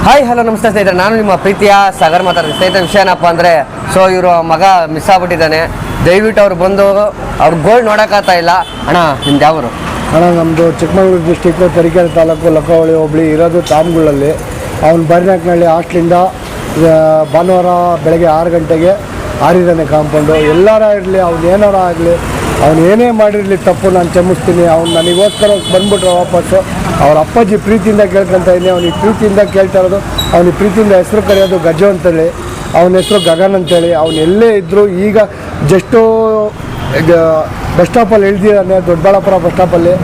Hi hello ನಮಸ್ತೆ ಸ್ನೇಹಿತರೆ, ನಾನು ನಿಮ್ಮ ಪ್ರೀತಿಯ ಸಾಗರ್ ಮಾತಾಡ್ತೀನಿ. ಸ್ನೇಹಿತರೆ, ವಿಷಯ ಏನಪ್ಪ ಅಂದರೆ ಇವರು ಮಗ ಮಿಸ್ ಆಗ್ಬಿಟ್ಟಿದ್ದಾನೆ. ದಯವಿಟ್ಟು ಅವ್ರು ಬಂದು ಅವ್ರ ಗೋಲ್ಡ್ ನೋಡೋಕ್ಕಾಗ್ತಾ ಇಲ್ಲ. ಅಣ್ಣ ನಿಮ್ದು ಯಾವರು? ಅಣ್ಣ ನಮ್ಮದು ಚಿಕ್ಕಮಗಳೂರು ಡಿಸ್ಟಿಕ್ಕು ತರೀಕೆರೆ ತಾಲೂಕು ಲಕ್ಕವಳ್ಳಿ ಹೋಬಳಿ ಇರೋದು ತಾಮ್ಗುಳಲ್ಲಿ. ಅವ್ನು ಬರಿನಾಕ್ನಹಳ್ಳಿ ಹಾಸ್ಟ್ಲಿಂದ ಭಾನುವಾರ ಬೆಳಗ್ಗೆ 6 ಗಂಟೆಗೆ ಹಾರಿದ್ದಾನೆ ಕಾಂಪೌಂಡು. ಎಲ್ಲಾರ ಇರಲಿ, ಅವ್ನು ಏನಾರ ಆಗಲಿ, ಅವ್ನು ಏನೇ ಮಾಡಿರಲಿ ತಪ್ಪು ನಾನು ಕ್ಷಮಿಸ್ತೀನಿ. ಅವ್ನು ನನಗೋಸ್ಕರ ಬಂದ್ಬಿಟ್ರೆ ವಾಪಸ್ಸು ಅವ್ರ ಅಪ್ಪಾಜಿ ಪ್ರೀತಿಯಿಂದ ಕೇಳ್ಕೊತಾ ಇದ್ದೀನಿ. ಅವ್ನಿಗೆ ಪ್ರೀತಿಯಿಂದ ಕೇಳ್ತಾ ಇರೋದು, ಅವ್ನಿಗೆ ಪ್ರೀತಿಯಿಂದ ಹೆಸರು ಕರೆಯೋದು ಗಜ ಅಂತೇಳಿ, ಅವನ ಹೆಸರು ಗಗನ್ ಅಂತೇಳಿ. ಅವ್ನು ಎಲ್ಲೇ ಇದ್ದರೂ ಈಗ ಜಸ್ಟು ಬಸ್ ಸ್ಟಾಪಲ್ಲಿ ಇಳಿದಿದ್ದಾನೆ, ದೊಡ್ಡಬಳ್ಳಾಪುರ ಬಸ್ ಸ್ಟಾಪಲ್ಲಿ.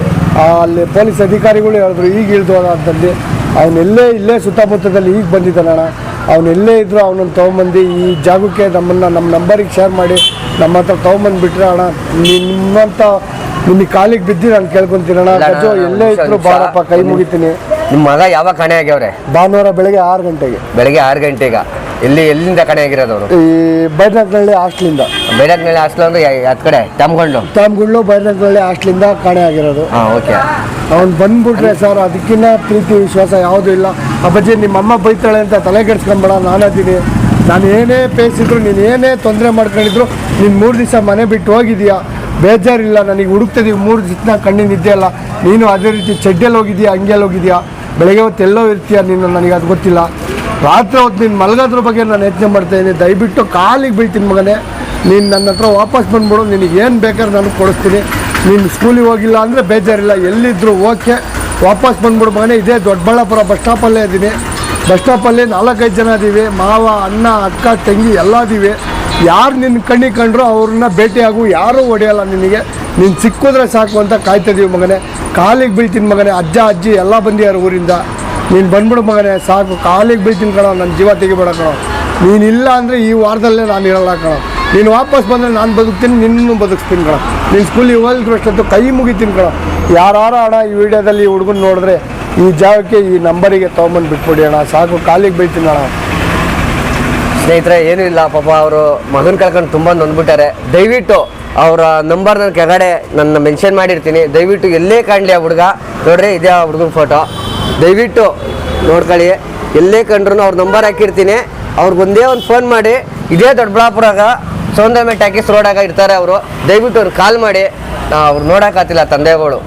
ಅಲ್ಲಿ ಪೊಲೀಸ್ ಅಧಿಕಾರಿಗಳು ಹೇಳಿದ್ರು ಈಗ ಇಳಿದು ಅಂತಂದು. ಅವನೆಲ್ಲೇ ಇಲ್ಲೇ ಸುತ್ತಮುತ್ತದಲ್ಲಿ ಈಗ ಬಂದಿದ್ದಾನಣ್ಣ. ಅವನೆಲ್ಲೇ ಇದ್ದರೂ ಅವನನ್ನು ತೊಗೊಂಬಂದು ಈ ಜಾಗಕ್ಕೆ ನಮ್ಮ ನಂಬರಿಗೆ ಶೇರ್ ಮಾಡಿ ನಮ್ಮ ಹತ್ರ ತೊಗೊಂಬಂದುಬಿಟ್ರೆ ಅಣ್ಣ, ನಿಮಗೆ ಕಾಲಿಗೆ ಬಿದ್ದು ನಾನು ಕೇಳ್ಕೊತೀನಣ್ಣ. ಗಜು ಎಲ್ಲೇ ಇದ್ರು ಬಾರಪ್ಪ, ಕೈ ಮುಗಿತೀನಿ. ನಿಮ್ಮ ಮಗ ಯಾವಾಗ ಕಾಣೆ ಆಗ್ಯವ್ರೆ? ಭಾನುವಾರ ಬೆಳಗ್ಗೆ 6 ಗಂಟೆಗೆ. ಬೆಳಗ್ಗೆ 6 ಗಂಟೆಗೆ. ಎಲ್ಲಿಂದ ಕಾಣೆ ಆಗಿರೋದು ಅವರು? ಈ ಬೈರನಾಕ್ನಹಳ್ಳಿ ಹಾಸ್ಟ್ಲಿಂದ. ಬೈರನಾಕ್ನಹಳ್ಳಿ ಹಾಸ್ಟೆಲ್ ಅಂದ್ರೆ ಯಾವ ಕಡೆ? ತಾಮ್ಗುಂಡ್ಲು ಬೈರನಾಕ್ನಹಳ್ಳಿ ಹಾಸ್ಟ್ಲಿಂದ ಕಾಣೆ ಆಗಿರೋದು. ಓಕೆ. ಅವ್ನು ಬಂದ್ಬಿಟ್ರೆ ಸರ್ ಅದಕ್ಕಿಂತ ಪ್ರೀತಿ ವಿಶ್ವಾಸ ಯಾವುದೂ ಇಲ್ಲ. ಅಪ್ಪಾಜಿ ನಿಮ್ಮಮ್ಮ ಬೈತಾಳೆ ಅಂತ ತಲೆ ಕೆಡ್ಸ್ಕೊಂಬೇಡ, ನಾನದೀನಿ. ನಾನು ಏನೇ ಪೇಸಿದ್ರು, ನೀನು ಏನೇ ತೊಂದರೆ ಮಾಡ್ಕೊಂಡಿದ್ರು, ನೀನು 3 ದಿವಸ ಮನೆ ಬಿಟ್ಟು ಹೋಗಿದೀಯಾ, ಬೇಜಾರಿಲ್ಲ. ನನಗೆ ಹುಡುಕ್ತಿದ್ದೀವಿ 3 ದಿವಸ ಕಣ್ಣಿನ ನಿದ್ದೆ ಅಲ್ಲ. ನೀನು ಅದೇ ರೀತಿ ಚೆಡ್ಡೆಲ್ಲಿ ಹೋಗಿದ್ಯಾ, ಹಂಗೆಲ್ಲಿ ಹೋಗಿದ್ಯಾ, ಬೆಳಗ್ಗೆ ಹೊತ್ತು ಎಲ್ಲೋ ಇರ್ತೀಯ ನೀನು, ನನಗೆ ಅದು ಗೊತ್ತಿಲ್ಲ. ರಾತ್ರಿ ಹೊತ್ತು ನೀನು ಮಲಗೋದ್ರ ಬಗ್ಗೆ ನಾನು ಯೋಚನೆ ಮಾಡ್ತಾಯಿದ್ದೀನಿ. ದಯವಿಟ್ಟು ಕಾಲಿಗೆ ಬೀಳ್ತೀನಿ ಮಗನೇ, ನೀನು ನನ್ನ ಹತ್ರ ವಾಪಸ್ ಬಂದ್ಬಿಡು. ನಿನಗೆ ಏನು ಬೇಕಾದ್ರೆ ನಾನು ಕೊಡಿಸ್ತೀನಿ. ನೀನು ಸ್ಕೂಲಿಗೆ ಹೋಗಿಲ್ಲ ಅಂದರೆ ಬೇಜಾರಿಲ್ಲ, ಎಲ್ಲಿದ್ದರೂ ಓಕೆ, ವಾಪಸ್ ಬಂದ್ಬಿಡು ಮಗನೇ. ಇದೇ ದೊಡ್ಡಬಳ್ಳಾಪುರ ಬಸ್ ಸ್ಟಾಪಲ್ಲೇ ಇದ್ದೀನಿ. ಬಸ್ ಸ್ಟಾಪಲ್ಲಿ 4-5 ಜನ ಇದ್ದೀವಿ, ಮಾವ, ಅಣ್ಣ, ಅಕ್ಕ, ತಂಗಿ ಎಲ್ಲ ಇದ್ದೀವಿ. ಯಾರು ನಿನ್ನ ಕಣ್ಣಿಗೆ ಕಂಡ್ರು ಅವ್ರನ್ನ ಭೇಟಿಯಾಗು, ಯಾರೂ ಹೊಡೆಯಲ್ಲ ನಿನಗೆ. ನೀನು ಸಿಕ್ಕಿದ್ರೆ ಸಾಕು ಅಂತ ಕಾಯ್ತಿದ್ದೀವಿ ಮಗನೇ. ಕಾಲಿಗೆ ಬೀಳ್ತೀನಿ ಮಗನೇ. ಅಜ್ಜ ಅಜ್ಜಿ ಎಲ್ಲ ಬಂದಿದ್ದಾರೆ ಊರಿಂದ. ನೀನು ಬಂದ್ಬಿಡು ಮಗನೇ, ಸಾಕು. ಕಾಲಿಗೆ ಬೀಳ್ತೀನಿ ಕಣೋ, ನನ್ನ ಜೀವ ತೆಗಿಬೇಡ ಕಣೋ. ನೀನಿಲ್ಲ ಅಂದರೆ ಈ ವಾರದಲ್ಲೇ ನಾನು ಇರಲ್ಲ ಕಣೋ. ನೀನು ವಾಪಸ್ ಬಂದರೆ ನಾನು ಬದುಕ್ತೀನಿ, ನಿನ್ನೂ ಬದುಕ್ತೀನಿ ಕಣೋ. ನೀನು ಸ್ಕೂಲಿಗೆ ಹೋಗಿದ್ರು ಅಷ್ಟೊತ್ತು ಕೈ ಮುಗಿತೀನಿ ಕಣೋ. ಯಾರು ಅಣ್ಣ ಈ ವಿಡಿಯೋದಲ್ಲಿ ಈ ಹುಡುಗನ ನೋಡಿದ್ರೆ ಈ ಜಾಗಕ್ಕೆ ಈ ನಂಬರಿಗೆ ತೊಗೊಂಬಂದು ಬಿಟ್ಬಿಡಿ ಅಣ್ಣ, ಸಾಕು. ಕಾಲಿಗೆ ಬೀಳ್ತೀನಿ ಅಣ್ಣ. ಸ್ನೇಹಿತರೆ, ಏನೂ ಇಲ್ಲ, ಪಾಪ ಅವರು ಮಗನ ಕಳ್ಕೊಂಡು ತುಂಬ ನೊಂದ್ಬಿಟ್ಟಾರೆ. ದಯವಿಟ್ಟು ಅವರ ನಂಬರ್ ನನ್ನ ಕೆಳಗಡೆ ನನ್ನ ಮೆನ್ಷನ್ ಮಾಡಿರ್ತೀನಿ. ದಯವಿಟ್ಟು ಎಲ್ಲೇ ಕಾಣಲಿ ಆ ಹುಡುಗ, ನೋಡ್ರಿ ಇದೇ ಆ ಹುಡುಗನ ಫೋಟೋ. ದಯವಿಟ್ಟು ನೋಡ್ಕೊಳ್ಳಿ, ಎಲ್ಲೇ ಕಂಡ್ರು ಅವ್ರ ನಂಬರ್ ಹಾಕಿರ್ತೀನಿ. ಅವ್ರಿಗೊಂದೇ ಒಂದು ಫೋನ್ ಮಾಡಿ, ಇದೇ ದೊಡ್ಡಬಳ್ಳಾಪುರಾಗ ಸೌಂದರ್ಯ ಟಾಕೀಸ್ ರೋಡಾಗ ಇರ್ತಾರೆ ಅವರು. ದಯವಿಟ್ಟು ಅವ್ರು ಕಾಲ್ ಮಾಡಿ. ಅವ್ರು ನೋಡೋಕ್ಕಾಗ್ತಿಲ್ಲ ತಂದೆಗಳು.